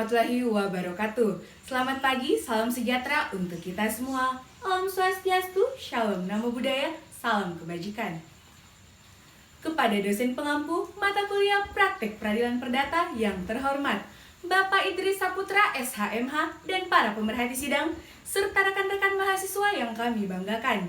warahmatullahi wabarakatuh. Selamat pagi, salam sejahtera untuk kita semua. Om Swastiastu, Shalom Namo Buddhaya, salam kebajikan. Kepada dosen pengampu mata kuliah Praktek Peradilan Perdata yang terhormat, Bapak Idris Saputra, SHMH, dan para pemerhati sidang, serta rekan-rekan mahasiswa yang kami banggakan.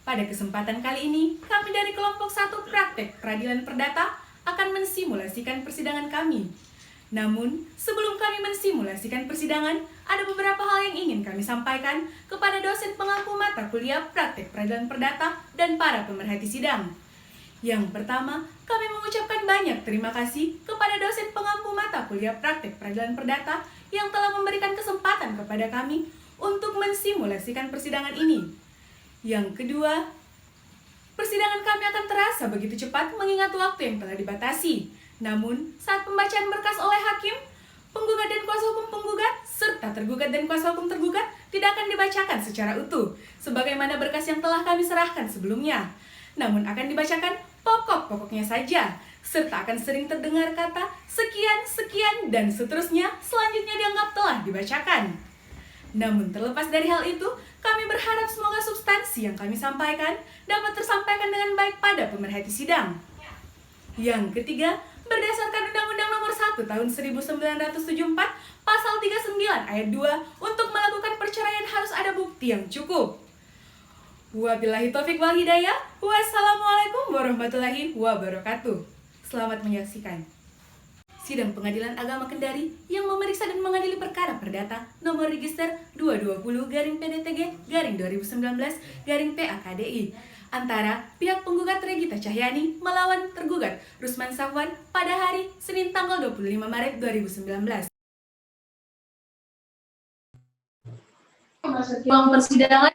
Pada kesempatan kali ini, kami dari kelompok 1 Praktek Peradilan Perdata akan mensimulasikan persidangan kami. Namun, sebelum kami mensimulasikan persidangan, ada beberapa hal yang ingin kami sampaikan kepada dosen pengampu mata kuliah Praktek Peradilan Perdata dan para pemerhati sidang. Yang pertama, kami mengucapkan banyak terima kasih kepada dosen pengampu mata kuliah Praktek Peradilan Perdata yang telah memberikan kesempatan kepada kami untuk mensimulasikan persidangan ini. Yang kedua, persidangan kami akan terasa begitu cepat mengingat waktu yang telah dibatasi. Namun, saat pembacaan berkas oleh hakim, penggugat dan kuasa hukum penggugat, serta tergugat dan kuasa hukum tergugat tidak akan dibacakan secara utuh, sebagaimana berkas yang telah kami serahkan sebelumnya. Namun akan dibacakan pokok-pokoknya saja, serta akan sering terdengar kata sekian, sekian, dan seterusnya selanjutnya dianggap telah dibacakan. Namun terlepas dari hal itu, kami berharap semoga substansi yang kami sampaikan dapat tersampaikan dengan baik pada pemerhati sidang. Yang ketiga, berdasarkan Undang-Undang Nomor 1 Tahun 1974, Pasal 39 Ayat 2, untuk melakukan perceraian harus ada bukti yang cukup. Wabillahi taufik wal hidayah. Wassalamualaikum warahmatullahi wabarakatuh. Selamat menyaksikan Sidang Pengadilan Agama Kendari yang memeriksa dan mengadili perkara perdata nomor register 220-PDTG-2019-PAKDI antara pihak penggugat Regita Cahyani melawan tergugat Rusman Safwan pada hari Senin tanggal 25 Maret 2019. Ruang persidangan.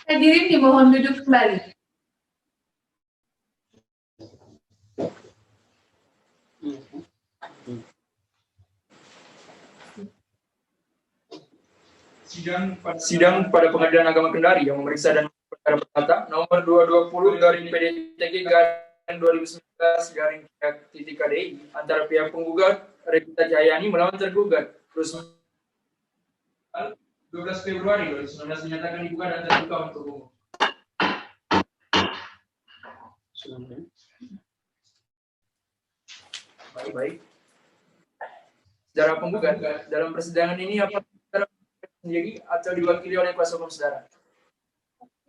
Hadirin dimohon duduk kembali. Sidang pada Pengadilan Agama Kendari yang memeriksa dan perkara perdata nomor 220/PDTG-2019-KDI antara pihak penggugat Regita Cahyani melawan tergugat Rusman 12 Februari 2019 dinyatakan dibuka dan terbuka untuk umum. Baik. Saudara penggugat, dalam persidangan ini apa saudara sendiri atau diwakili oleh kuasa hukum saudara?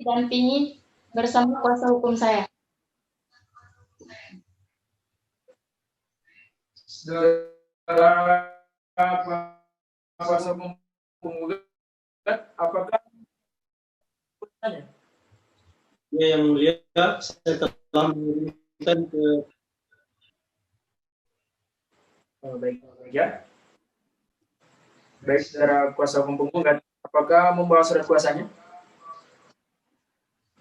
Didampingi bersama kuasa hukum saya. Saudara kuasa hukum penggugat, apakah bertanya? Ya, yang mulia, saya telah mengirimkan ke Baik ya. Baik, saudara kuasa hukum penggugat, apakah membawa surat kuasanya?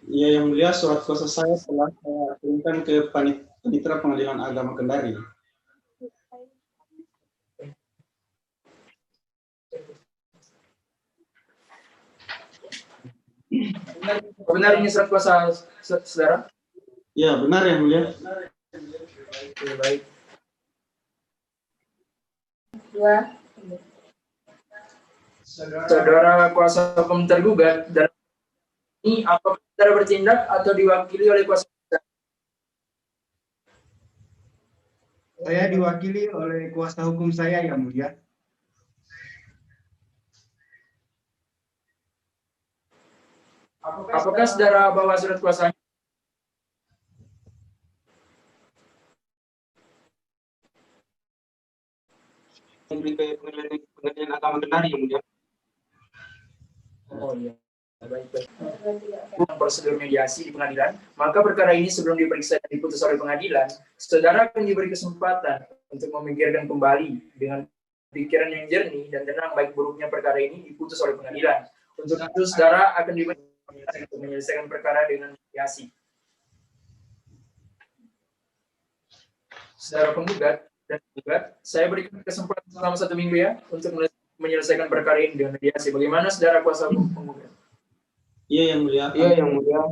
ya, yang mulia, surat kuasa saya telah saya kirimkan ke Panitera Pengadilan Agama Kendari. Benar ini surat kuasa saudara? Ya, benar yang mulia. Oke, baik. Dua. Saudara kuasa hukum tergugat, dalam ini apakah saudara bertindak atau diwakili oleh kuasa hukum? Saya diwakili oleh kuasa hukum saya, yang mulia. Apakah saudara bawa surat kuasanya? Ke Pengadilan Agama Kendari yang mulia. Oh iya, baik. Prosedur mediasi di pengadilan, maka perkara ini sebelum diperiksa dan diputus oleh pengadilan, saudara akan diberi kesempatan untuk memikirkan kembali dengan pikiran yang jernih dan tenang baik buruknya perkara ini diputus oleh pengadilan. Untuk itu, saudara akan diberi untuk menyelesaikan perkara dengan mediasi. Saudara penggugat, dan penggugat, saya berikan kesempatan selama 1 minggu ya untuk menyelesaikan perkara ini dengan mediasi. Bagaimana saudara kuasa hukum penggugat? Iya yang mulia. Iya, Yang Mulia.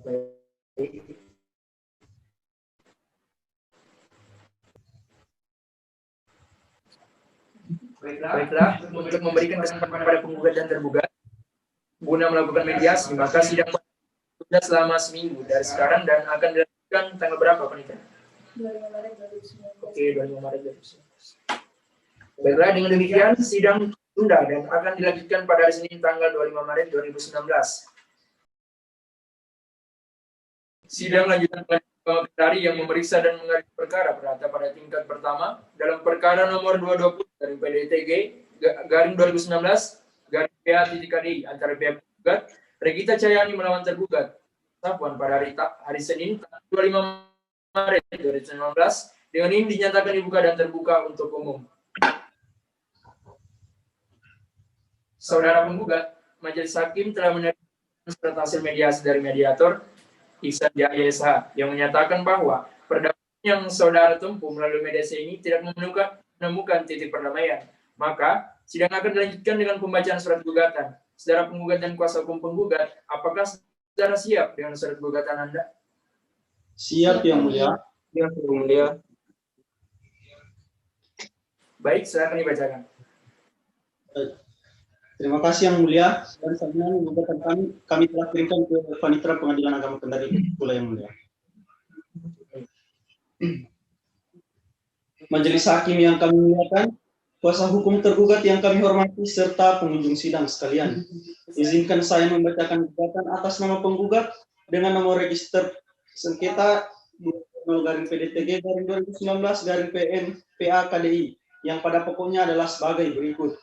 Baik. Baiklah, untuk memberikan kesempatan pada penggugat dan tergugat guna melakukan mediasi, maka sidang sudah selama seminggu dari sekarang dan akan dilakukan tanggal berapa pernikahan? 25 Maret 2019. Oke, 25 Maret 2019. Baiklah, dengan demikian sidang tunda dan akan dilanjutkan pada hari Senin tanggal 25 Maret 2019. Sidang lanjutan pengendari yang memeriksa dan mengadili perkara perdata pada tingkat pertama dalam perkara nomor 220 dari PDTG garing 2019 garing PA.KDI antara pihak penggugat Regita Cahyani melawan tergugat Sapuan pada hari Senin 25 Maret 2019 dengan ini dinyatakan dibuka dan terbuka untuk umum. Saudara penggugat, Majelis Hakim telah menerima surat hasil mediasi dari mediator Ihsan Jaya SH yang menyatakan bahwa perdamaian yang saudara tempuh melalui mediasi ini tidak menemukan titik perdamaian. Maka, sidang akan dilanjutkan dengan pembacaan surat gugatan. Saudara penggugat dan kuasa hukum penggugat, apakah saudara siap dengan surat gugatan Anda? Siap yang mulia. Iya, Yang Mulia. Baik, silakan dibacakan. Terima kasih yang mulia. Dan selanjutnya gugatan kami telah kirimkan ke Panitera Pengadilan Agama Kendari pula yang mulia. Majelis Hakim yang kami muliakan, kuasa hukum tergugat yang kami hormati serta pengunjung sidang sekalian. Izinkan saya membacakan gugatan atas nama penggugat dengan nomor register sengketa 20-PDTG-2019-PN-PA-KDI yang pada pokoknya adalah sebagai berikut.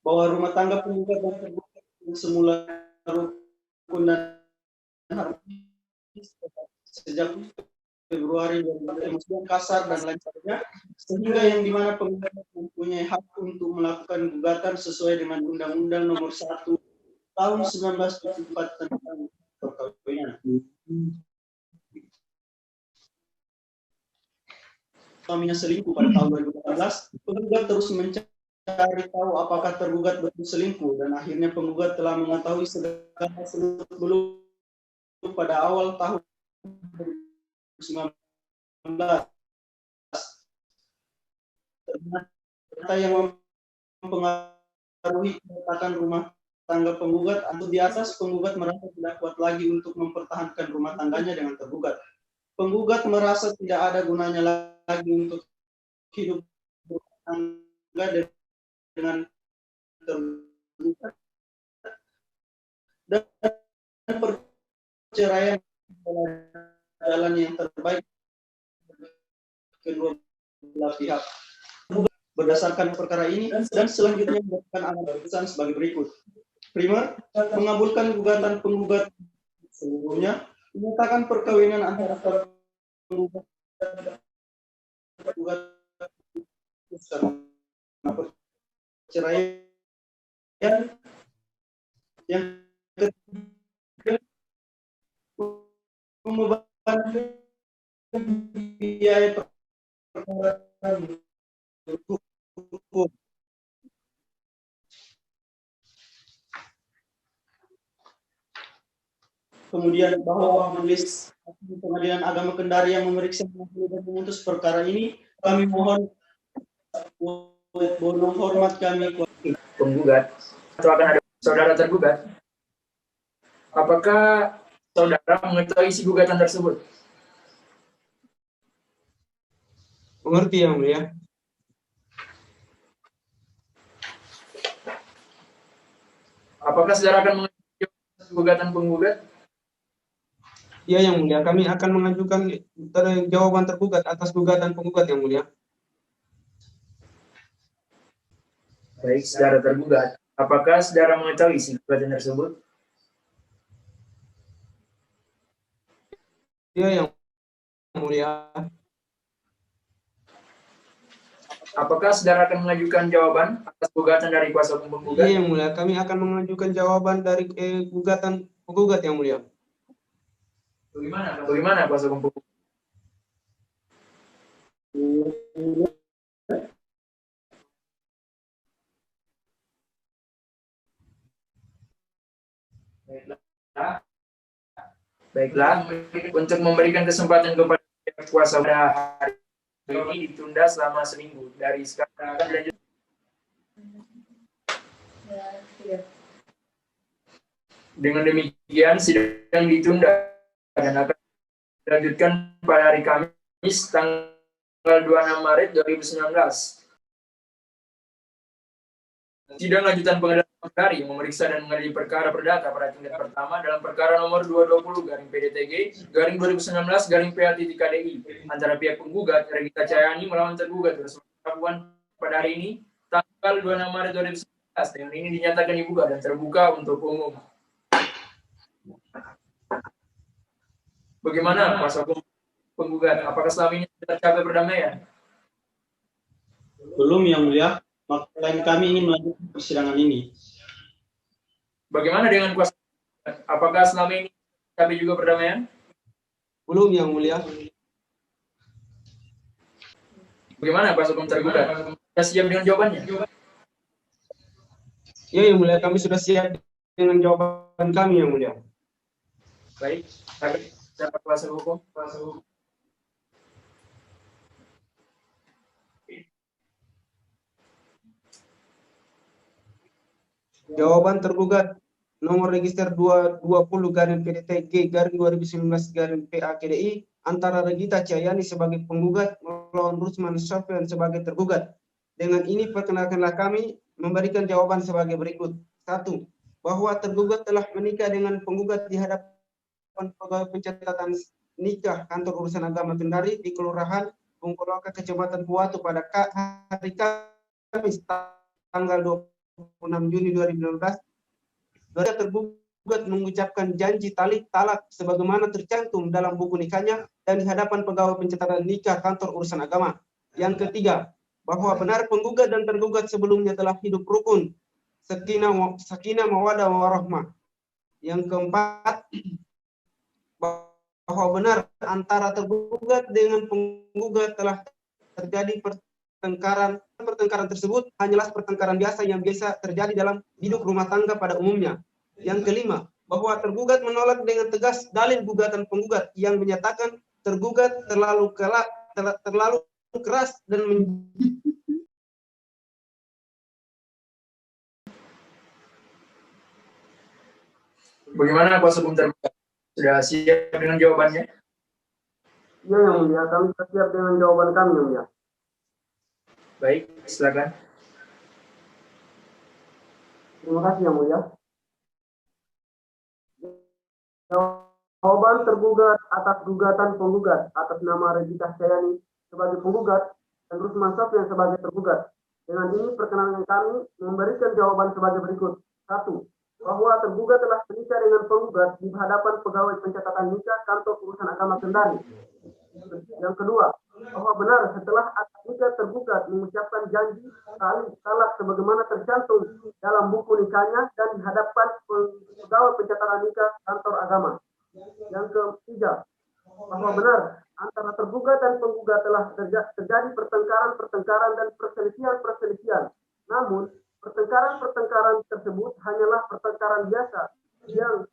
Bahwa rumah tangga penggugat dan tergugat yang semula rukun dan harmonis sejak Februari 2020 kasar dan lain sebagainya, sehingga yang dimana penggugat mempunyai hak untuk melakukan gugatan sesuai dengan Undang-Undang Nomor 1 Tahun 1974 tentang perkawinan. Suaminya selingkuh pada tahun 2018, penggugat terus mencari tahu apakah tergugat betul selingkuh dan akhirnya penggugat telah mengetahui segala sebelum pada awal tahun 2019. Ternyata yang mempengaruhi peletakan rumah tangga penggugat atau di atas, penggugat merasa tidak kuat lagi untuk mempertahankan rumah tangganya dengan tergugat. Penggugat merasa tidak ada gunanya lagi untuk hidup rumah tangga dengan tergugat dan perceraian jalan yang terbaik kedua belah pihak. Berdasarkan perkara ini dan selanjutnya berdasarkan amal keputusan sebagai berikut. Primer, mengabulkan gugatan penggugat sebelumnya, menyatakan perkawinan antara penggugat dan tergugat karena perceraian. Yang ketiga, membebankan biaya perkara hukum. Kemudian bahwa majelis Pengadilan Agama Kendari yang memeriksa dan memutus perkara ini, kami mohon hormat kami Penggugat atau akan ada saudara tergugat. Apakah saudara mengetahui isi gugatan tersebut? Mengerti Yang Mulia. Apakah saudara akan mengajukan gugatan penggugat? Iya Yang Mulia, kami akan mengajukan jawaban tergugat atas gugatan penggugat Yang Mulia. Baik, saudara tergugat. Apakah saudara mengetahui isi gugatan tersebut? Iya Yang Mulia. Apakah saudara akan mengajukan jawaban atas gugatan dari kuasa hukum penggugat? Iya Yang Mulia, kami akan mengajukan jawaban dari gugatan penggugat Yang Mulia. Bagaimana kuasa hukum penggugat? Baiklah, untuk memberikan kesempatan kepada kuasa pada hari ini ditunda selama seminggu dari sekarang akan dilanjut. Dengan demikian sidang ditunda dan akan dilanjutkan pada hari Kamis tanggal 26 Maret 2019. Sidang lanjutan pengadilan negeri memeriksa dan mengadili perkara perdata pada tingkat pertama dalam perkara nomor 220/PDTG/2019/PA.KDI antara pihak penggugat Regita Cahyani melawan tergugat berlakukan pada hari ini tanggal 26 Maret 2019. Dengan ini dinyatakan dibuka dan terbuka untuk umum. Bagaimana kuasa hukum penggugat? Apakah selama ini tercapai perdamaian? Belum, Yang Mulia. Maka klien kami ingin melanjutkan persidangan ini. Bagaimana dengan kuasa hukum? Apakah selama ini tercapai juga perdamaian? Belum, Yang Mulia. Bagaimana kuasa hukum tergugat? Sudah siap dengan jawabannya? Ya, Yang Mulia, kami sudah siap dengan jawaban kami, Yang Mulia. Baik, dapat kuasa hukum. Jawaban tergugat nomor register 220/PDTG/2019/PA.KDI antara Regita Cahyani sebagai penggugat melawan Rusman Sofyan sebagai tergugat. Dengan ini perkenalkanlah kami memberikan jawaban sebagai berikut. 1. Bahwa tergugat telah menikah dengan penggugat di hadapan pegawai pencatatan nikah Kantor Urusan Agama Kendari di Kelurahan Bungkoloka, Kecamatan Puatu pada hari Kamis tanggal 26 Juni 2019. Tergugat mengucapkan janji talak sebagaimana tercantum dalam buku nikahnya dan di hadapan pegawai pencatatan nikah Kantor Urusan Agama. Yang ketiga, bahwa benar penggugat dan tergugat sebelumnya telah hidup rukun, sakinah mawaddah warahmah. Yang keempat, bahwa benar antara tergugat dengan penggugat telah terjadi pertengkaran tersebut hanyalah pertengkaran biasa yang biasa terjadi dalam hidup rumah tangga pada umumnya. Yang kelima, bahwa tergugat menolak dengan tegas dalil gugatan penggugat yang menyatakan tergugat terlalu keras dan Bagaimana kuasa hukum tergugat? Sudah siap dengan jawabannya? Ya, Yang Mulia, kami sudah siap dengan jawaban kami, Yang Mulia. Baik, silakan. Terima kasih, Yang Mulia. Jawaban tergugat atas gugatan penggugat atas nama Regita Cahyani sebagai penggugat dan Rusman Sofyan sebagai tergugat. Dengan ini perkenalkan kami memberikan jawaban sebagai berikut. 1. Bahwa tergugat telah menikah dengan penggugat di hadapan pegawai pencatatan nikah Kantor Urusan Agama Kendari. Yang kedua, bahwa benar setelah akad nikah tergugat mengucapkan janji talak sebagaimana tercantum dalam buku nikahnya dan di hadapan pegawai pencatatan nikah Kantor Agama. Yang ketiga, bahwa benar antara tergugat dan penggugat telah terjadi pertengkaran dan perselisihan. Namun pertengkaran tersebut hanyalah pertengkaran biasa yang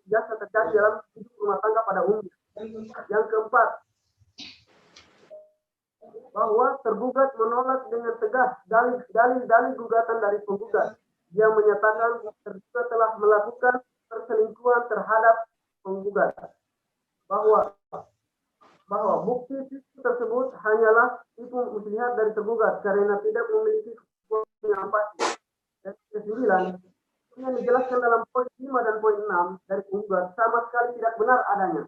biasa terjadi dalam hidup rumah tangga pada umumnya. Yang keempat, bahwa tergugat menolak dengan tegas dalil gugatan dari penggugat yang menyatakan tergugat telah melakukan perselingkuhan terhadap penggugat. Bahwa bukti tersebut hanyalah tipu muslihat dari tergugat karena tidak memiliki bukti yang pasti. Dan ke-9, yang dijelaskan dalam poin 5 dan poin 6 dari penggugat sama sekali tidak benar adanya.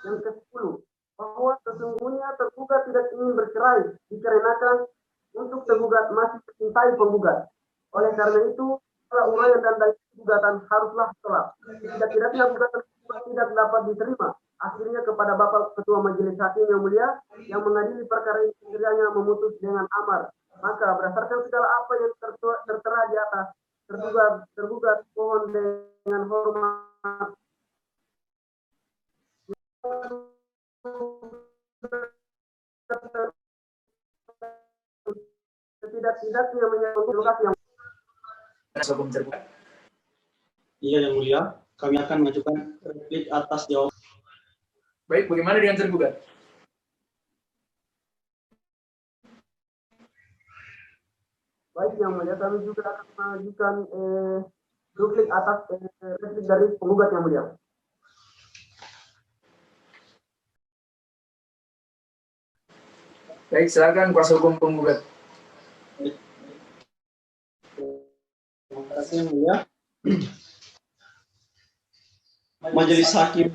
Yang ke-10, bahwa sesungguhnya tergugat tidak ingin bercerai dikarenakan untuk tergugat masih mencintai penggugat. Oleh karena itu, uraian dan dalil gugatan haruslah tolak. Tidak-tidaknya gugatan tidak dapat diterima. Akhirnya kepada Bapak Ketua Majelis Hakim yang mulia yang mengadili perkara ini kiranya memutus dengan amar. Maka berdasarkan segala apa yang tertera di atas, tergugat mohon dengan hormat setidaknya menyangkut lokasi yang Kuasa hukum tergugat. Iya yang mulia, kami akan mengajukan replik atas jawaban. Baik, bagaimana dengan tergugat? baik yang mulia, kami juga akan mengajukan duplik atas replik dari penggugat yang mulia. Baik, silakan kuasa hukum penggugat. Terima kasih yang mulia. Majelis Hakim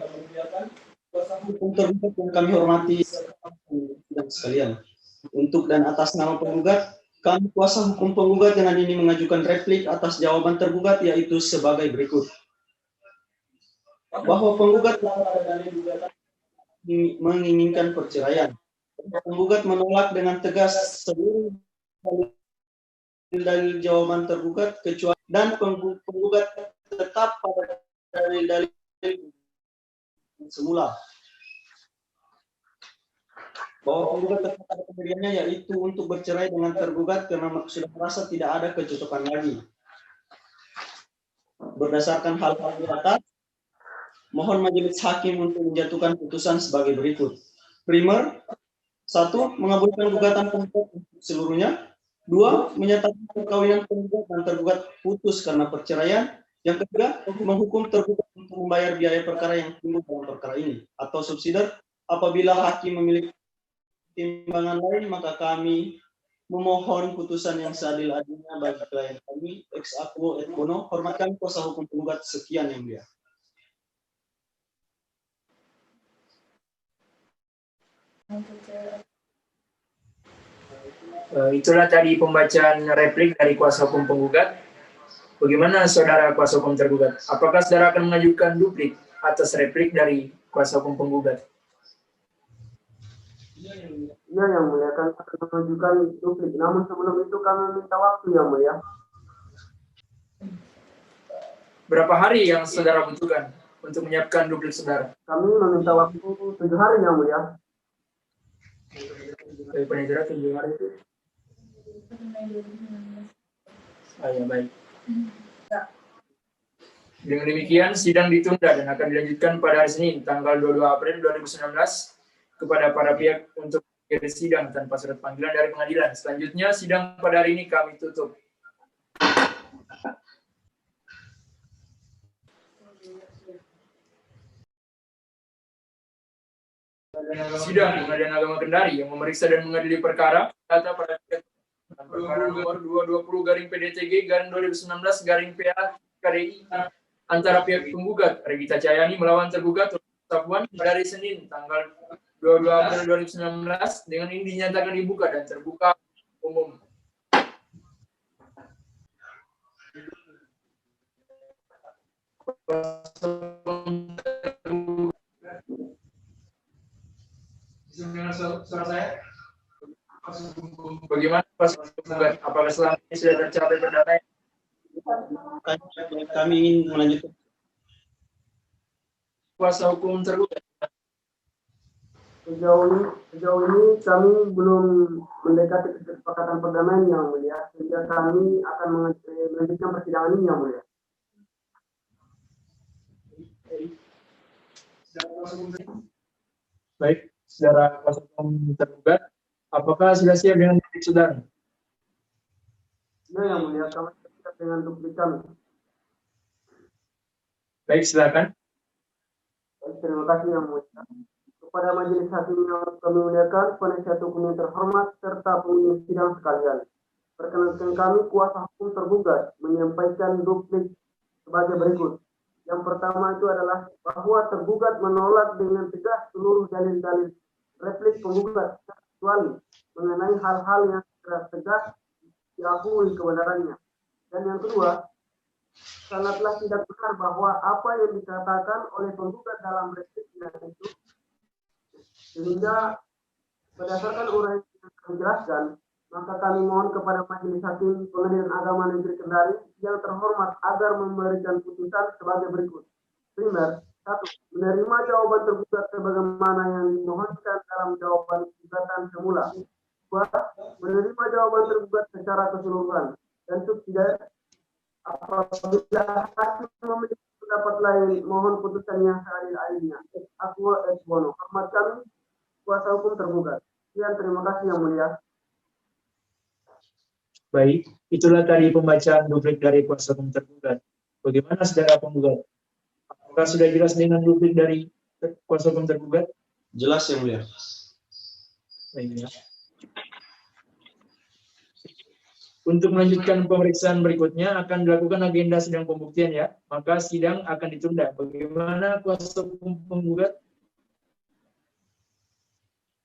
hukum tergugat yang kami hormati dan sekalian. Untuk dan atas nama penggugat, kami kuasa hukum penggugat dengan ini mengajukan replik atas jawaban tergugat yaitu sebagai berikut. Bahwa penggugat telah pada dalil gugatan menginginkan perceraian. Penggugat menolak dengan tegas seluruh dalil jawaban tergugat kecuali dan penggugat tetap pada dalil-dalil semula. Bahwa penggugat tetap pada pendiriannya yaitu untuk bercerai dengan tergugat karena sudah merasa tidak ada kecocokan lagi. Berdasarkan hal-hal di atas, mohon majelis hakim untuk menjatuhkan putusan sebagai berikut. Primer, 1. Mengabulkan gugatan penggugat seluruhnya. 2. Menyatakan perkawinan penggugat dan tergugat putus karena perceraian. Yang ketiga, menghukum tergugat untuk membayar biaya perkara yang timbul dalam perkara ini. Atau subsidiar, apabila hakim memiliki timbangan lain, maka kami memohon putusan yang seadil-adilnya bagi klien kami, ex aequo et bono. Hormat kami kuasa hukum penggugat, sekian yang mulia. Itulah tadi pembacaan replik dari kuasa hukum penggugat. Bagaimana saudara kuasa hukum tergugat? Apakah saudara akan mengajukan duplik atas replik dari kuasa hukum penggugat? Iya yang mulia, kami akan mengajukan duplik. Namun sebelum itu kami minta waktu yang mulia. Berapa hari yang saudara butuhkan untuk menyiapkan duplik saudara? Kami meminta waktu 7 hari yang mulia. Dari penjara 7 hari itu. Ya, baik. Dengan demikian, sidang ditunda dan akan dilanjutkan pada hari Senin, tanggal 22 April 2019 kepada para pihak untuk menghadiri sidang tanpa surat panggilan dari pengadilan. Selanjutnya, sidang pada hari ini kami tutup. Sidang Pengadilan Agama Kendari yang memeriksa dan mengadili perkara data pada perkara nomor 220/PDTG/2019/PA KDI antara pihak penggugat Regita Cahyani melawan tergugat Sapuan pada hari Senin tanggal 22 April 2019 dengan ini dinyatakan dibuka dan terbuka umum. Suara saya? Bagaimana penggugat? Apakah selama ini sudah tercapai perdamaian? Kami ingin melanjutkan. Kuasa hukum tergugat. Sejauh ini kami belum mendekati kesepakatan perdamaian yang mulia, sehingga kami akan melanjutkan persidangan ini yang mulia. Baik, saudara kuasa hukum tergugat, apakah sudah siap dengan duplik saudara? Ya yang mulia, kami siap dengan duplik kami. Baik, silakan. Baik, terima kasih yang mulia. Kepada majelis hakim yang kami muliakan, penasihat hukum yang terhormat, serta penghuni sidang sekalian. Perkenankan kami kuasa hukum tergugat menyampaikan duplik sebagai berikut. Yang pertama itu adalah bahwa tergugat menolak dengan tegas seluruh dalil-dalil replik penggugat kecuali mengenai hal-hal yang secara tegas diakui kebenarannya. Dan yang kedua, sangatlah tidak benar bahwa apa yang dikatakan oleh penggugat dalam repliknya itu, sehingga berdasarkan uraian yang kami jelaskan, maka kami mohon kepada Majelis Hakim Pengadilan Agama Negeri Kendari yang terhormat agar memberikan putusan sebagai berikut. Primer, 1. Menerima jawaban tergugat sebagaimana yang dimohonkan dalam jawaban gugatan semula. Dua, menerima jawaban tergugat secara keseluruhan. Dan subsidiar, apabila hakim memiliki pendapat lain, mohon putusan yang seadil-adilnya. Ex aqua ex bono. Hormat kami, kuasa hukum tergugat. Sekian, terima kasih yang mulia. Baik, itulah tadi pembacaan duplik dari kuasa hukum tergugat. Bagaimana saudara penggugat? Apakah sudah jelas dengan duplik dari kuasa hukum tergugat? Jelas yang mulia. Baik, ya. Untuk melanjutkan pemeriksaan berikutnya akan dilakukan agenda sidang pembuktian ya. Maka sidang akan ditunda. Bagaimana kuasa hukum penggugat?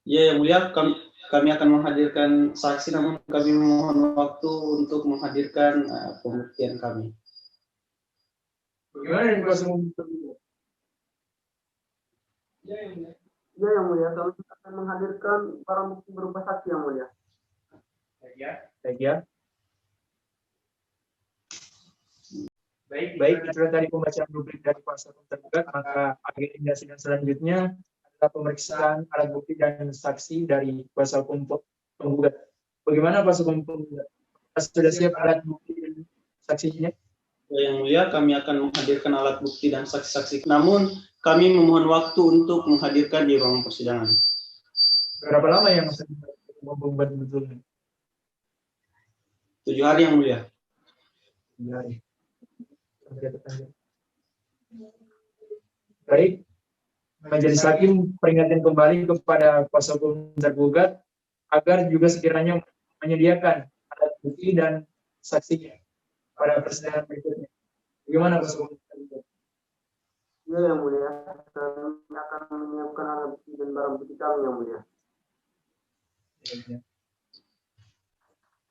Ya yang mulia, kami akan menghadirkan saksi, namun kami mohon waktu untuk menghadirkan pembuktian kami. Bagaimana dengan kuasa hukum penggugat? Ya yang mulia, kami akan menghadirkan barang bukti berupa saksi yang mulia. Baik ya. Baik, itulah tadi pembacaan duplik dari kuasa hukum tergugat. Maka agenda sidang selanjutnya adalah pemeriksaan alat bukti dan saksi dari kuasa hukum penggugat. Bagaimana kuasa hukum penggugat? Sudah siap alat bukti dan saksinya? Yang mulia, kami akan menghadirkan alat bukti dan saksi-saksi. Namun kami memohon waktu untuk menghadirkan di ruang persidangan. Berapa lama yang membuat betul? 7 hari yang mulia. 7 hari. Baik, majelis hakim peringatkan kembali kepada kuasa hukum tergugat agar juga sekiranya menyediakan alat bukti dan saksinya pada persidangan berikutnya. Bagaimana kuasa hukum tergugat? Ya yang mulia, kami akan menyiapkan alat bukti dan barang bukti kami yang mulia.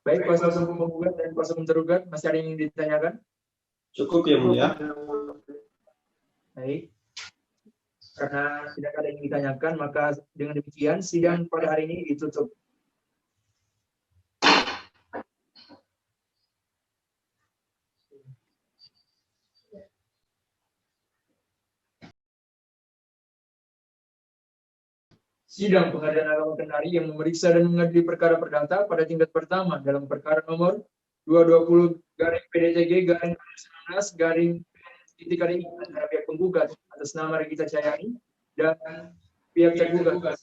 Baik, kuasa hukum penggugat dan kuasa hukum tergugat, masih ada yang ditanyakan? Cukup yang mulia. Baik. Karena tidak ada yang ditanyakan, maka dengan demikian sidang pada hari ini ditutup. Sidang Pengadilan Agama Kendari yang memeriksa dan mengadili perkara perdata pada tingkat pertama dalam perkara nomor 220/PDJG/19 antara pihak penggugat atas nama Regita Cahyani dan pihak tergugat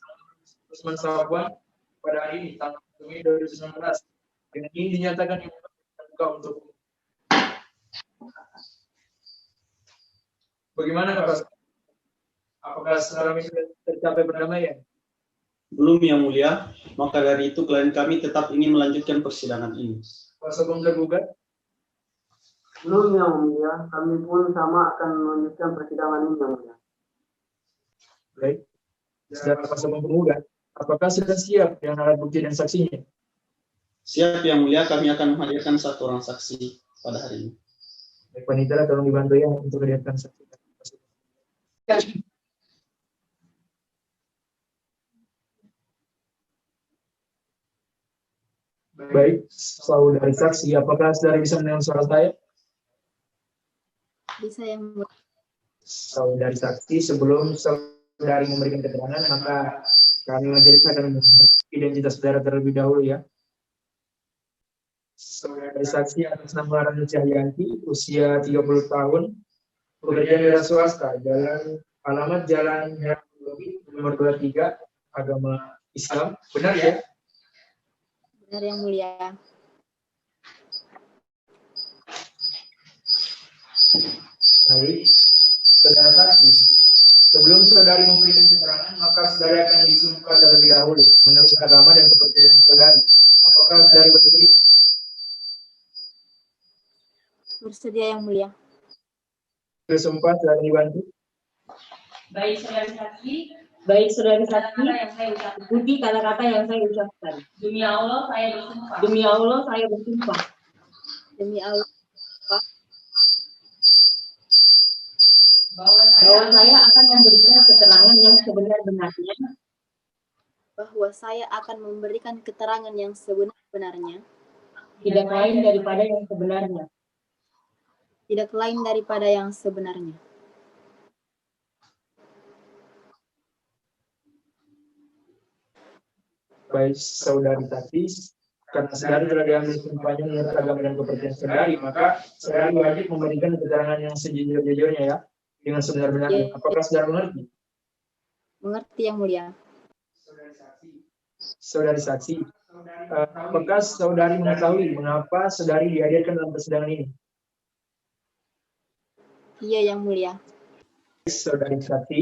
Usman Sawwan pada hari ini tanggal 1 Mei 2019. Dengan ini dinyatakan terbuka untuk umum. Bagaimana Pak? Apakah sekarang ini tercapai perdamaian? Belum yang mulia, maka dari itu klien kami tetap ingin melanjutkan persidangan ini. Kuasa hukum tergugat? Belum yang mulia, kami pun sama akan melanjutkan persidangan ini yang mulia. Baik. Secara kuasa hukum penggugat, apakah sudah siap dengan alat bukti dan saksinya? Siap yang mulia, kami akan menghadirkan 1 orang saksi pada hari ini. Baik, Panitera tolong dibantu ya untuk melihatkan saksi. Baik, saudari saksi, apakah saudari bisa mendengar suara saya? Bisa yang mulia. Saudari saksi, sebelum saudari memberikan keterangan, maka kami majelis akan mengetahui identitas saudara terlebih dahulu ya. Saudari saksi atas nama Rani Cahyanti, usia 30 tahun, pekerjaan wira swasta, alamat Jalan nomor 23, agama Islam, benar ya? Benar yang mulia. Baik, saudara saksi, sebelum saudari memberikan keterangan, maka saudari akan disumpah terlebih dahulu menurut agama dan kepercayaan saudari. Apakah saudari bersedia? Bersedia yang mulia. Bersumpah saudari dibantu. Baik saudari saksi, ikuti kata-kata yang saya ucapkan. demi Allah saya bersumpah Demi Allah saya bersumpah Demi Allah bahwa bahwa saya akan memberikan keterangan yang sebenar-benarnya bahwa saya akan memberikan keterangan yang sebenar-benarnya, tidak lain daripada yang sebenarnya. tidak lain daripada yang sebenarnya. Baik saudari Tati, karena saudari telah diambil sumpahnya menurut agama dan kepercayaan saudari, maka saudari wajib memberikan keterangan yang sejujur-jujurnya ya, dengan sebenar-benarnya. Apakah saudara mengerti? Mengerti Yang Mulia. Saudari saksi, apakah saudari mengetahui mengapa saudari dihadirkan dalam persidangan ini? Iya Yang Mulia. Saudari saksi,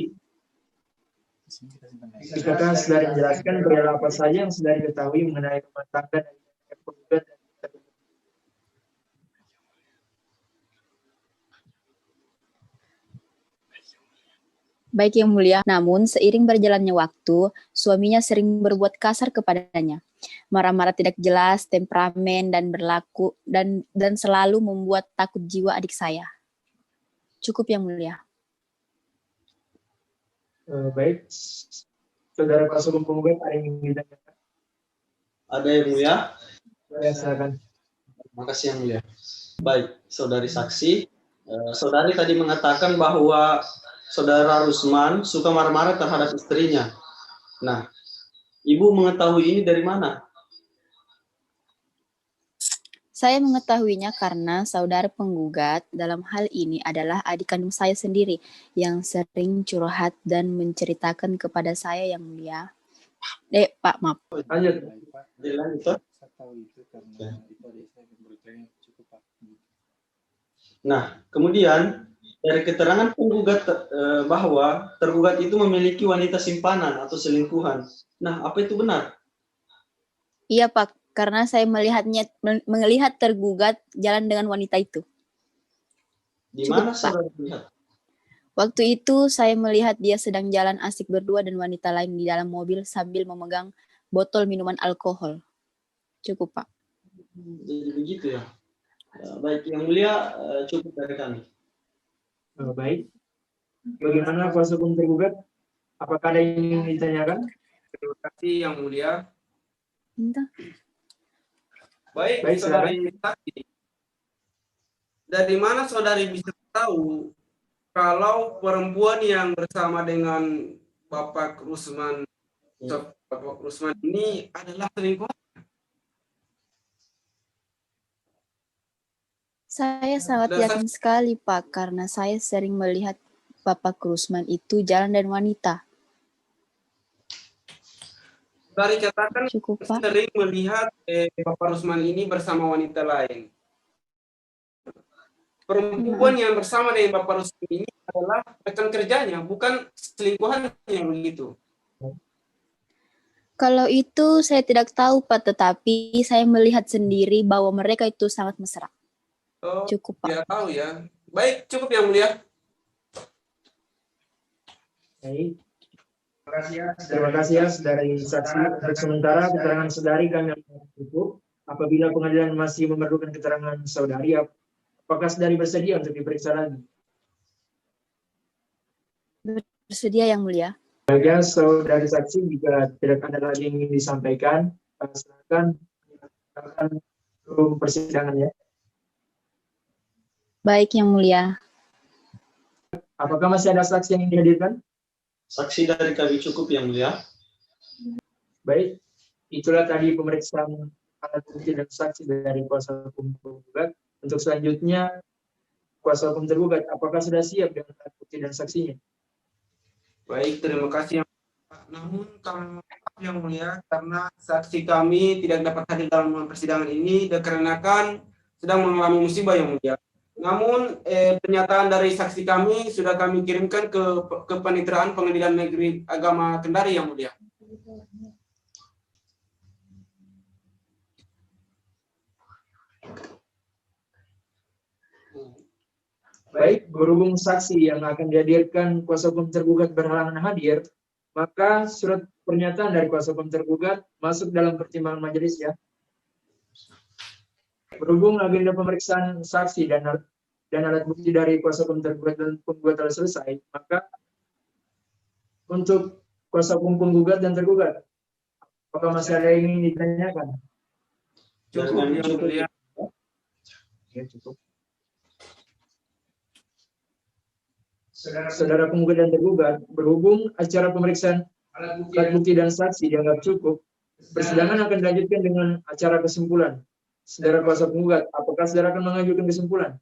bisakah saudari menjelaskan perihal apa saja yang saudari ketahui mengenai rumah tangga dan penggugat dan tergugat? Baik Yang Mulia, namun seiring berjalannya waktu, suaminya sering berbuat kasar kepadanya. Marah-marah tidak jelas, temperamen dan berlaku dan selalu membuat takut jiwa adik saya. Cukup Yang Mulia. Baik, saudara kuasa hukum penggugat ada yang ingin ditanyakan? Ada Yang Mulia? Ya, silakan. Terima kasih Yang Mulia. Baik, saudari saksi, saudari tadi mengatakan bahwa saudara Rusman suka marah-marah terhadap istrinya. Nah, ibu mengetahui ini dari mana? Saya mengetahuinya karena saudara penggugat dalam hal ini adalah adik kandung saya sendiri yang sering curhat dan menceritakan kepada saya Yang Mulia. Pak, maaf. Lanjut. Dilanjut. Nah, kemudian dari keterangan penggugat bahwa tergugat itu memiliki wanita simpanan atau selingkuhan. Nah, apa itu benar? Iya Pak, karena saya melihat tergugat jalan dengan wanita itu. Di mana saudara melihat? Waktu itu saya melihat dia sedang jalan asik berdua dan wanita lain di dalam mobil sambil memegang botol minuman alkohol. Cukup Pak. Jadi begitu ya. Baik, Yang Mulia, cukup dari kami. Baik. Bagaimana kuasa hukum tergugat? Apakah ada yang ingin ditanyakan? Terima kasih Yang Mulia. Entah. Baik, saudari saksi. Dari mana saudari bisa tahu kalau perempuan yang bersama dengan Bapak Rusman ini adalah selingkuhan? Saya sangat yakin sekali Pak, karena saya sering melihat Bapak Rusman itu jalan dan wanita. Saudari katakan Cukup Pak. sering melihat Bapak Rusman ini bersama wanita lain. Perempuan yang bersama dengan Bapak Rusman ini adalah rekan kerjanya, bukan selingkuhan yang begitu. Kalau itu saya tidak tahu Pak, tetapi saya melihat sendiri bahwa mereka itu sangat mesra. Oh, cukup Pak. Tidak tahu ya. Baik, cukup Yang Mulia. Baik. Terima kasih ya saudari saksi. Untuk sementara keterangan saudari kami cukup. Apabila pengadilan masih memerlukan keterangan saudari, apakah saudari bersedia untuk diperiksa lagi? Bersedia Yang Mulia. Baik ya, saudari saksi, jika tidak ada lagi yang ingin disampaikan, silakan persidangan ya. Baik Yang Mulia. Apakah masih ada saksi yang ingin dihadirkan? Saksi dari kami cukup Yang Mulia. Baik, itulah tadi pemeriksaan alat bukti dan saksi dari kuasa hukum tergugat. Untuk selanjutnya, kuasa hukum tergugat, apakah sudah siap dengan alat bukti dan saksinya? Baik, terima kasih. Namun kami Yang Mulia, karena saksi kami tidak dapat hadir dalam persidangan ini dikarenakan sedang mengalami musibah Yang Mulia. Namun pernyataan dari saksi kami sudah kami kirimkan ke Paniteraan Pengadilan Negeri Agama Kendari Yang Mulia. Baik, berhubung saksi yang akan dihadirkan kuasa hukum tergugat berhalangan hadir, maka surat pernyataan dari kuasa hukum tergugat masuk dalam pertimbangan majelis ya. Berhubung agenda pemeriksaan saksi dan alat bukti dari kuasa hukum tergugat dan penggugat telah selesai, maka untuk kuasa hukum penggugat dan tergugat, apakah masih ada yang ingin ditanyakan? Cukup Yang Mulia. Ya, cukup. Saudara penggugat dan tergugat, berhubung acara pemeriksaan alat bukti dan saksi dianggap cukup, Persidangan akan dilanjutkan dengan acara kesimpulan. Saudara kuasa penggugat, apakah saudara akan mengajukan kesimpulan?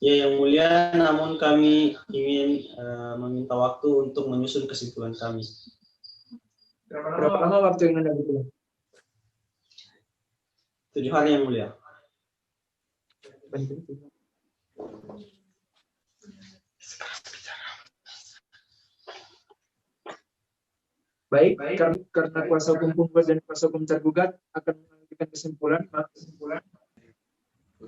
Ya, Yang Mulia, namun kami ingin meminta waktu untuk menyusun kesimpulan kami. Berapa lama waktu yang Anda butuh? 7 hari, Yang Mulia. Baik, karena kuasa hukum penggugat dan kuasa hukum tergugat akan mengajukan kesimpulan,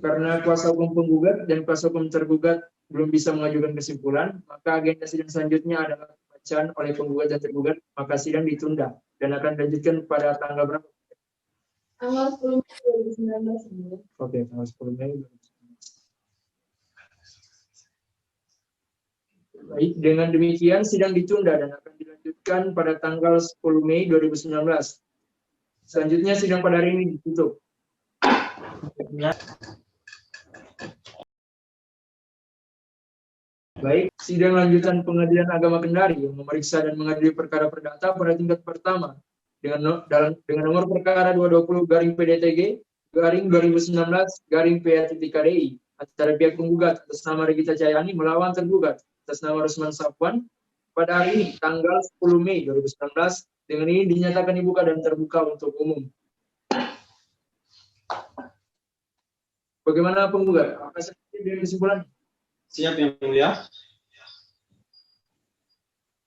karena kuasa hukum penggugat dan kuasa hukum tergugat belum bisa mengajukan kesimpulan, maka agenda sidang selanjutnya adalah pembacaan oleh penggugat dan tergugat, maka sidang ditunda dan akan dilanjutkan pada tanggal berapa? Tanggal 10 Mei 2019. Oke, tanggal 10 Mei 2019. Baik, dengan demikian sidang ditunda dan akan dilanjutkan pada tanggal 10 Mei 2019. Selanjutnya sidang pada hari ini ditutup. Baik, sidang lanjutan Pengadilan Agama Kendari yang memeriksa dan mengadili perkara perdata pada tingkat pertama dengan nomor perkara 220/PDTG/2019/PA.KDI antara pihak penggugat atas nama Regita Jayani melawan tergugat atas nama Rusman Safwan pada hari ini tanggal 10 Mei 2019 dengan ini dinyatakan dibuka dan terbuka untuk umum. Bagaimana penggugat? Apa saja dengan kesimpulan? Siap, Yang Mulia.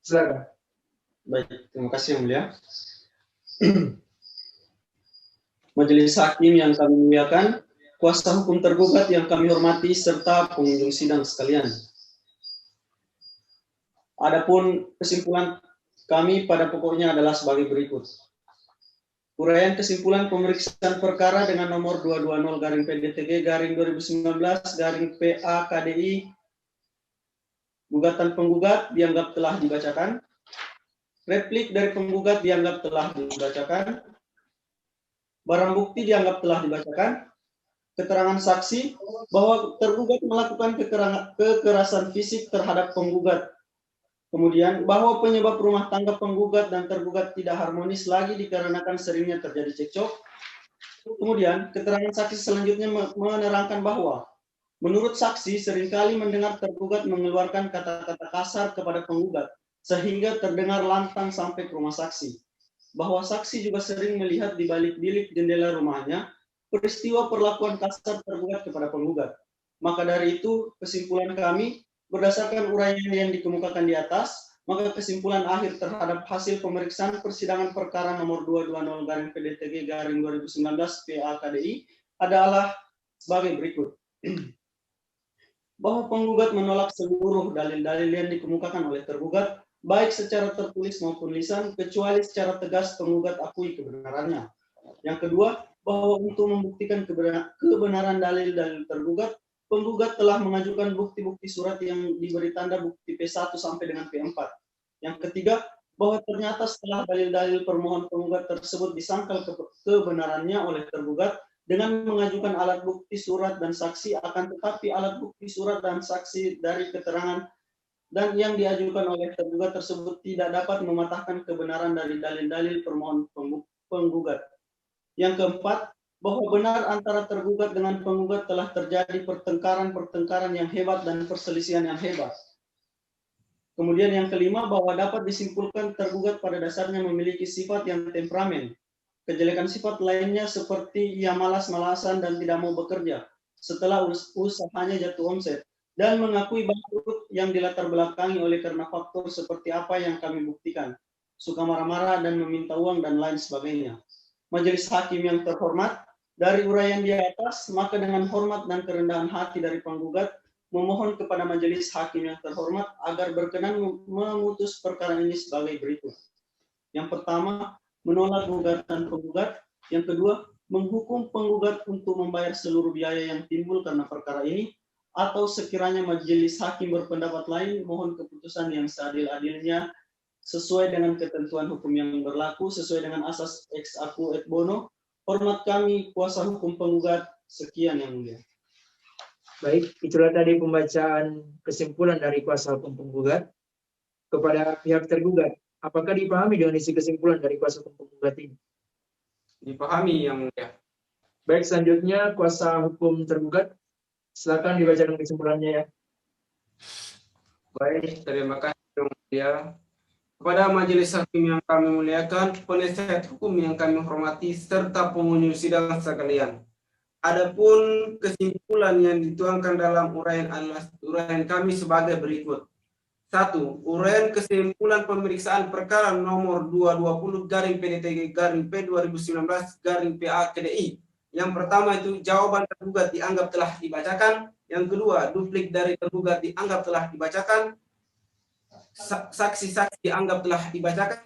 Silakan. Baik, terima kasih, Yang Mulia. Majelis hakim yang kami muliakan, kuasa hukum tergugat yang kami hormati, serta pengunjung sidang sekalian. Adapun kesimpulan kami pada pokoknya adalah sebagai berikut. Uraian kesimpulan pemeriksaan perkara dengan nomor 220/PDTG/2019/PA.KDI, gugatan penggugat dianggap telah dibacakan. Replik dari penggugat dianggap telah dibacakan. Barang bukti dianggap telah dibacakan. Keterangan saksi bahwa tergugat melakukan kekerasan fisik terhadap penggugat. Kemudian bahwa penyebab rumah tangga penggugat dan tergugat tidak harmonis lagi dikarenakan seringnya terjadi cekcok. Kemudian keterangan saksi selanjutnya menerangkan bahwa menurut saksi seringkali mendengar tergugat mengeluarkan kata-kata kasar kepada penggugat sehingga terdengar lantang sampai ke rumah saksi. Bahwa saksi juga sering melihat di balik bilik jendela rumahnya peristiwa perlakuan kasar tergugat kepada penggugat. Maka dari itu kesimpulan kami berdasarkan uraian yang dikemukakan di atas, maka kesimpulan akhir terhadap hasil pemeriksaan persidangan perkara nomor 220/PDTG/2019/PA.KDI adalah sebagai berikut. Bahwa penggugat menolak seluruh dalil-dalil yang dikemukakan oleh tergugat, baik secara tertulis maupun lisan, kecuali secara tegas penggugat akui kebenarannya. Yang kedua, bahwa untuk membuktikan kebenaran dalil-dalil tergugat, penggugat telah mengajukan bukti-bukti surat yang diberi tanda bukti P1 sampai dengan P4. Yang ketiga, bahwa ternyata setelah dalil-dalil permohon penggugat tersebut disangkal kebenarannya oleh tergugat dengan mengajukan alat bukti surat dan saksi, akan tetapi alat bukti surat dan saksi dari keterangan dan yang diajukan oleh tergugat tersebut tidak dapat mematahkan kebenaran dari dalil-dalil permohon penggugat. Yang keempat, bahwa benar antara tergugat dengan penggugat telah terjadi pertengkaran yang hebat dan perselisihan yang hebat. Kemudian yang kelima, bahwa dapat disimpulkan tergugat pada dasarnya memiliki sifat yang temperamen. Kejelekan sifat lainnya seperti ia malas-malasan dan tidak mau bekerja setelah usahanya jatuh omset, dan mengakui bangkrut yang dilatar belakangi oleh karena faktor seperti apa yang kami buktikan, suka marah-marah dan meminta uang dan lain sebagainya. Majelis hakim yang terhormat, dari uraian di atas, maka dengan hormat dan kerendahan hati dari penggugat, memohon kepada majelis hakim yang terhormat agar berkenan memutus perkara ini sebagai berikut. Yang pertama, menolak gugatan penggugat. Yang kedua, menghukum penggugat untuk membayar seluruh biaya yang timbul karena perkara ini, atau sekiranya majelis hakim berpendapat lain, mohon keputusan yang seadil-adilnya sesuai dengan ketentuan hukum yang berlaku, sesuai dengan asas ex aequo et bono. Hormat kami, kuasa hukum penggugat. Sekian yang mulia. Baik, itulah tadi pembacaan kesimpulan dari kuasa hukum penggugat. Kepada pihak tergugat, Apakah dipahami dengan isi kesimpulan dari kuasa hukum penggugat ini? Dipahami yang mulia. Baik, selanjutnya kuasa hukum tergugat. Silakan dibacakan kesimpulannya ya. Baik, terima kasih yang mulia. Kepada majelis hakim yang kami muliakan, penasihat hukum yang kami hormati, serta pengunjung sidang sekalian. Adapun kesimpulan yang dituangkan dalam uraian adalah uraian kami sebagai berikut. 1. Uraian kesimpulan pemeriksaan perkara nomor 220/PDTG/P 2019/PA KDI. Yang pertama itu jawaban tergugat dianggap telah dibacakan. Yang kedua, duplik dari tergugat dianggap telah dibacakan. Saksi-saksi dianggap telah dibacakan.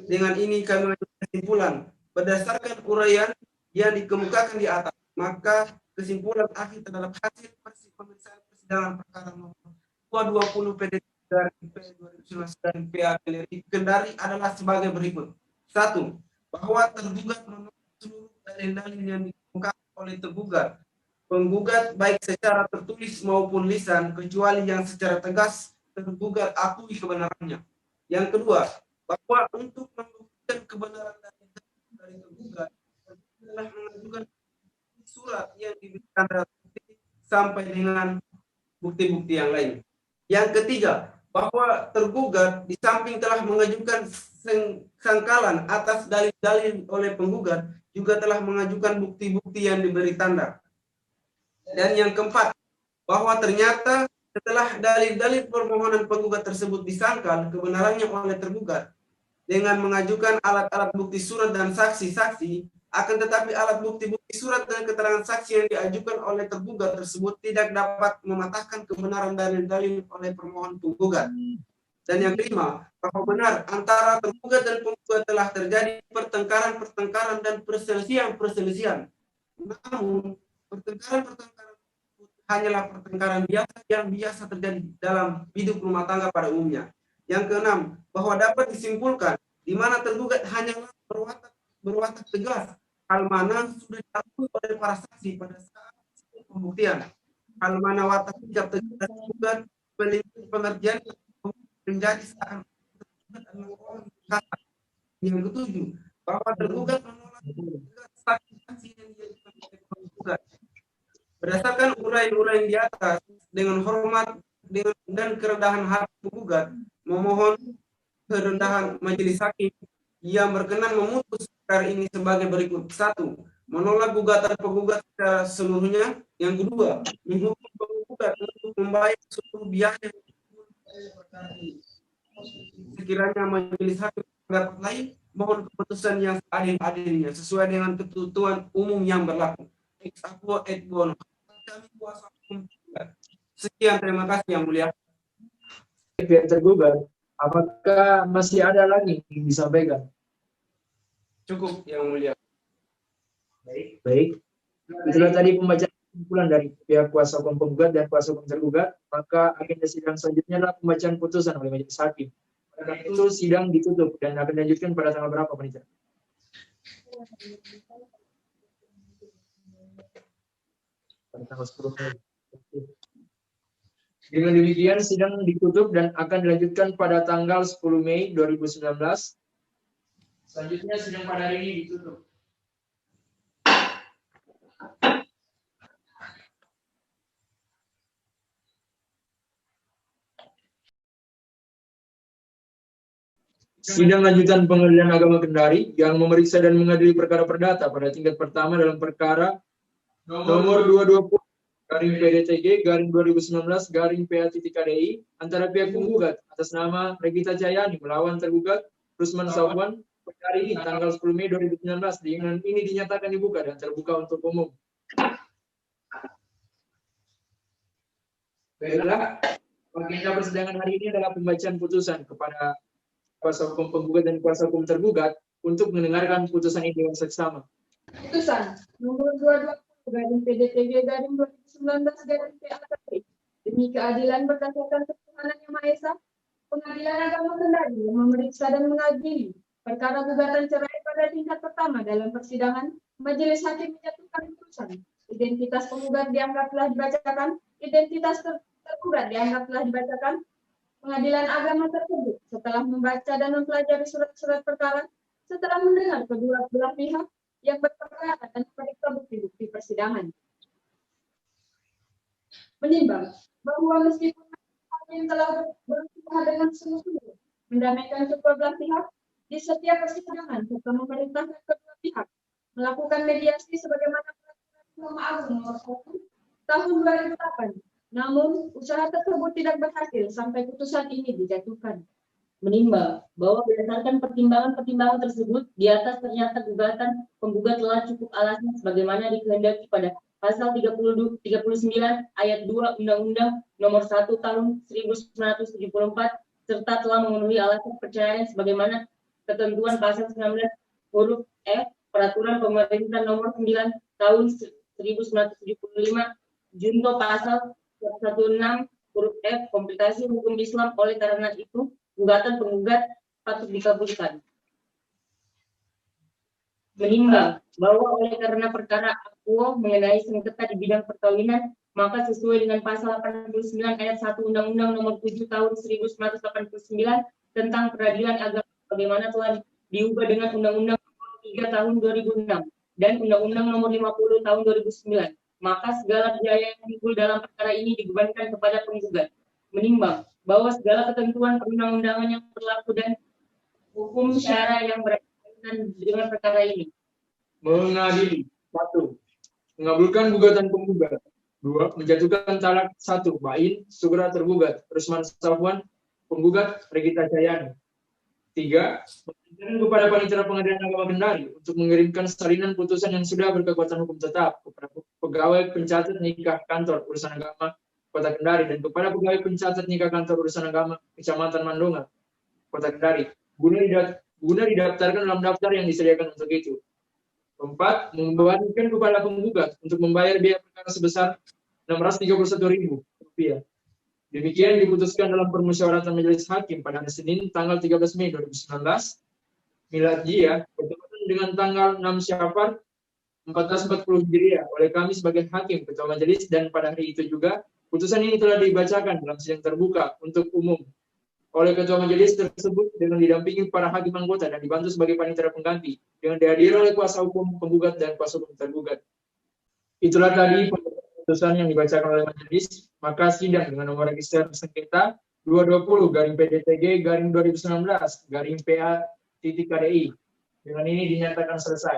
Dengan ini kami mengambil kesimpulan berdasarkan uraian yang dikemukakan di atas, maka kesimpulan akhir terhadap hasil pemeriksaan persidangan perkara nomor 220 PDTG/P 2019/PA Kendari adalah sebagai berikut. 1. Bahwa tergugat menolak seluruh dalil-dalil yang dikemukakan oleh tergugat. Penggugat baik secara tertulis maupun lisan, kecuali yang secara tegas tergugat akui kebenarannya. Yang kedua, bahwa untuk membuktikan kebenaran dari tergugat telah mengajukan surat yang diberikan sampai dengan bukti-bukti yang lain. Yang ketiga, bahwa tergugat di samping telah mengajukan sangkalan atas dalil-dalil oleh penggugat, juga telah mengajukan bukti-bukti yang diberi tanda. Dan yang keempat, bahwa ternyata setelah dalil-dalil permohonan penggugat tersebut disangkal kebenarannya oleh tergugat dengan mengajukan alat-alat bukti surat dan saksi-saksi, akan tetapi alat bukti-bukti surat dan keterangan saksi yang diajukan oleh tergugat tersebut tidak dapat mematahkan kebenaran dalil-dalil oleh permohonan penggugat. Dan yang kelima, bahwa benar antara tergugat dan penggugat telah terjadi pertengkaran dan perselisihan. Namun, pertengkaran hanyalah pertengkaran biasa yang biasa terjadi dalam hidup rumah tangga pada umumnya. Yang keenam, bahwa dapat disimpulkan di mana tergugat hanyalah berwatak tegas, hal mana sudah diakui oleh para saksi pada saat pembuktian. Hal mana watak sikap tegas tergugat meliputi pengertian menjadi seakan tergugat adalah orang kasar. Yang ketujuh, bahwa tergugat menolak saksi-saksi yang diajukan oleh penggugat. Berdasarkan uraian-uraian di atas, dengan hormat dan kerendahan hati penggugat, memohon kerendahan majelis hakim yang berkenan memutus perkara ini sebagai berikut. 1. Menolak gugatan penggugat secara seluruhnya. Yang kedua, menghukum penggugat untuk membayar seluruh biaya perkara ini. Sekiranya majelis hakim mendapat lain, mohon keputusan yang seadil-adilnya sesuai dengan ketentuan umum yang berlaku. Ex aequo et bono. Kami kuasa hukum. Sekian, terima kasih yang mulia. Pihak tergugat, apakah masih ada lagi yang disampaikan? Cukup yang mulia. Baik. Itulah tadi pembacaan kesimpulan dari pihak kuasa hukum penggugat dan kuasa hukum tergugat. Maka agenda sidang selanjutnya adalah pembacaan putusan oleh majelis hakim. Pada itu sidang ditutup dan akan dilanjutkan pada tanggal berapa, panitia? Pada tanggal 10 Mei. Dengan demikian sidang ditutup dan akan dilanjutkan pada tanggal 10 Mei 2019. Selanjutnya sidang pada hari ini ditutup. Sidang lanjutan Pengadilan Agama Kendari yang memeriksa dan mengadili perkara perdata pada tingkat pertama dalam perkara nomor 220/PDTG/2019/PA.KDI antara pihak penggugat atas nama Regita Jayani melawan tergugat Rusman Safwan pada hari ini tanggal 10 Mei 2019. Dengan ini dinyatakan dibuka dan terbuka untuk umum. Baiklah, agenda persidangan hari ini adalah pembacaan putusan kepada kuasa hukum penggugat dan kuasa hukum tergugat untuk mendengarkan putusan ini dengan seksama. Putusan nomor 220/PDTG/2019/PA demi keadilan berdasarkan ketuhanan Yang Maha Esa, Pengadilan Agama Kendari yang memeriksa dan mengadili perkara gugatan cerai pada tingkat pertama dalam persidangan, majelis hakim menjatuhkan putusan. Identitas penggugat dianggap telah dibacakan, identitas tergugat dianggap telah dibacakan, Pengadilan agama tersebut setelah membaca dan mempelajari surat-surat perkara, setelah mendengar kedua belah pihak yang berperkara dan memeriksa bukti-bukti persidangan, menimbang bahwa meskipun hakim telah berusaha dengan sungguh-sungguh mendamaikan kedua belah pihak di setiap persidangan serta memerintahkan kedua pihak melakukan mediasi sebagaimana peraturan Mahkamah Agung nomor 1 tahun 2008. Namun, usaha tersebut tidak berhasil sampai putusan ini dijatuhkan. Menimbang bahwa berdasarkan pertimbangan-pertimbangan tersebut, di atas ternyata gugatan penggugat telah cukup alasan sebagaimana dikehendaki pada pasal 39 ayat 2 Undang-Undang nomor 1 tahun 1974 serta telah memenuhi alasan perceraian sebagaimana ketentuan pasal 19 huruf F Peraturan Pemerintah nomor 9 tahun 1975 junto pasal 16 huruf F komplikasi hukum Islam. Oleh karena itu, gugatan penggugat patut dikabulkan. Menimbang bahwa oleh karena perkara akuo mengenai sengketa di bidang perkawinan, maka sesuai dengan pasal 89 ayat 1 Undang-Undang nomor 7 tahun 1989 tentang peradilan agama bagaimana telah diubah dengan Undang-Undang nomor 3 tahun 2006 dan Undang-Undang nomor 50 tahun 2009, maka segala biaya yang timbul dalam perkara ini dibebankan kepada penggugat. Menimbang bahwa segala ketentuan perundang-undangan yang berlaku dan hukum syara yang berkaitan dengan perkara ini. Mengadili. 1. Mengabulkan gugatan penggugat. 2. Menjatuhkan talak 1. Bain, Sugra tergugat, Rusman Safwan, penggugat, Regita Cayani. 3. Memerintahkan kepada Panitera Pengadilan Agama Kendari untuk mengirimkan salinan putusan yang sudah berkekuatan hukum tetap kepada pegawai pencatat nikah kantor urusan agama Kota Kendari dan kepada pegawai pencatat nikah kantor urusan agama Kecamatan Mandonga, Kota Kendari, guna didaftarkan dalam daftar yang disediakan untuk itu. 4. Membebankan kepada penggugat untuk membayar biaya perkara sebesar Rp631.000. Demikian diputuskan dalam permusyawaratan Majelis Hakim pada hari Senin tanggal 13 Mei 2019 Miladiyah bertepatan dengan tanggal 6 Syawal 1440 Hijriah oleh kami sebagai hakim ketua majelis, dan pada hari itu juga putusan ini telah dibacakan dalam sidang terbuka untuk umum oleh ketua majelis tersebut dengan didampingi para hakim anggota dan dibantu sebagai panitera pengganti dengan dihadiri oleh kuasa hukum penggugat dan kuasa hukum tergugat. Itulah tadi putusan yang dibacakan oleh majelis. Maka sidang dengan nomor register sengketa 220/PDTG/2019/PA.KDI dengan ini dinyatakan selesai.